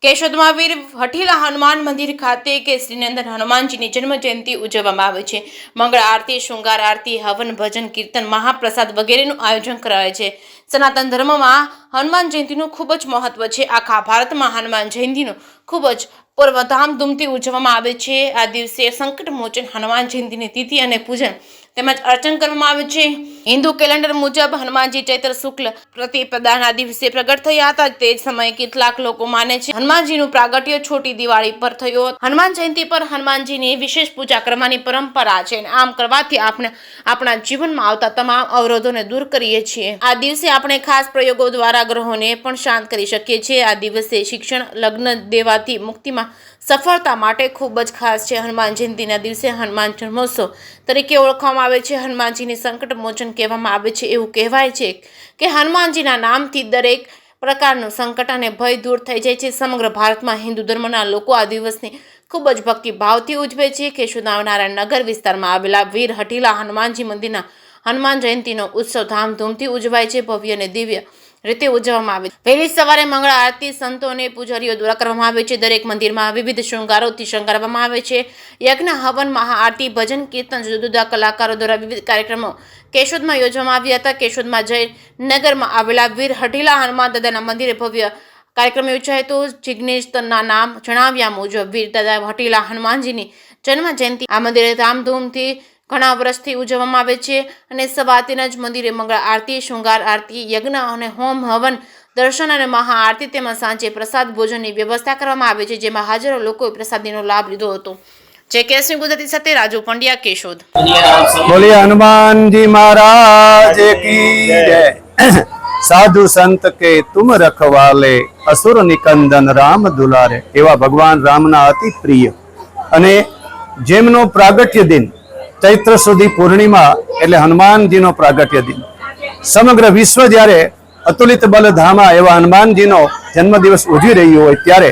કેશોદમાં વીર હઠીલા હનુમાન મંદિર ખાતે કેસરીનંદન હનુમાનજીની જન્મ જયંતિ ઉજવવામાં આવે છે। મંગળ આરતી, શૃંગાર આરતી, હવન, ભજન, કીર્તન, મહાપ્રસાદ વગેરેનું આયોજન કરાય છે। સનાતન ધર્મમાં હનુમાન જયંતિનું ખૂબ જ મહત્વ છે। આખા ભારતમાં હનુમાન જયંતિનું ખૂબ જ પર્વ ધામધૂમથી ઉજવવામાં આવે છે। આ દિવસે સંકટ મોચન હનુમાન જયંતિની તિથિ અને પૂજન તેમજ અર્ચન કરવામાં આવે છે। હિન્દુ કેલેન્ડર મુજબ હનુમાનજી ચૈત્ર શુક્લ પ્રતિપદાના દિવસે પ્રગટ થયા હતા। તે જ સમયે કેટલાક લોકો માને છે હનુમાનજીનું પ્રાગટ્ય છોટી દિવાળી પર થયો। હનુમાન જયંતિ પર હનુમાનજીની વિશેષ પૂજા કરવાની પરંપરા છે। આમ કરવાથી આપણે આપણા જીવનમાં આવતા તમામ અવરોધોને દૂર કરીએ છીએ। આ દિવસે આપણે ખાસ પ્રયોગો દ્વારા ગ્રહોને પણ શાંત કરી શકીએ છીએ। આ દિવસે શિક્ષણ, લગ્ન દેવાથી મુક્તિમાં સફળતા માટે ખૂબ જ ખાસ છે। હનુમાન જયંતિના દિવસે હનુમાન જન્મોત્સવ તરીકે ઓળખવામાં આવે છે। હનુમાનજીને સંકટ મોચન કહેવામાં આવે છે। એવું કહેવાય છે કે હનુમાનજીના નામથી દરેક પ્રકારનું સંકટ અને ભય દૂર થઈ જાય છે। સમગ્ર ભારતમાં હિન્દુ ધર્મના લોકો આ દિવસને ખૂબ જ ભક્તિભાવથી ઉજવે છે। કેશોદના નારાયણનગર વિસ્તારમાં આવેલા વીર હઠીલા હનુમાનજી મંદિરના હનુમાન જયંતિનો ઉત્સવ ધામધૂમથી ઉજવાય છે। ભવ્ય અને દિવ્ય રીતે ઉજવવામાં આવે છે। વહેલી સવારે મંગળ આરતી સંતો અને પૂજારીઓ દ્વારા કરવામાં આવે છે। દરેક મંદિરમાં વિવિધ શૃંગારોથી શણગારવામાં આવે છે। યજ્ઞ, હવન, મહાઆરતી, ભજન, કીર્તન, જુદા જુદા કલાકારો દ્વારા વિવિધ કાર્યક્રમો કેશોદમાં યોજવામાં આવ્યા હતા। કેશોદમાં જયનગરમાં આવેલા વીર હઠીલા હનુમાન દાદાના મંદિરે ભવ્ય કાર્યક્રમ યોજાયો હતો। જિજ્ઞેશના નામ જણાવ્યા મુજબ વીર દાદા હઠીલા હનુમાનજીની જન્મ જયંતિ આ મંદિરે ધામધૂમથી ઘણા વર્ષથી ઉજવવામાં આવે છે અને સવારથી જ મંદિરે મંગળ આરતી, શૃંગાર આરતી, યજ્ઞ અને હોમ હવન, દર્શન અને મહાઆરતી તેમજ સાંજે પ્રસાદ ભોજનની વ્યવસ્થા કરવામાં આવે છે, જેમાં હાજરો લોકોએ પ્રસાદીનો લાભ લીધો હતો। જે કેસરી ગુજરાતી સાથે રાજુ પંડ્યા, કેશોદ। બોલીએ હનુમાનજી महाराज की जय। साधु संत के तुम रखवाले, असुर निकंदन राम दुलारे। एवा भगवान रामना अति प्रिय અને જેમનો પ્રાગટ્ય દિન ચૈત્ર સુધી પૂર્ણિમા એટલે હનુમાનજીનો પ્રાગટ્ય દિન। સમગ્ર વિશ્વ જ્યારે અતુલિત બલધામા એવા હનુમાનજીનો જન્મદિવસ ઉજવી રહ્યું હોય ત્યારે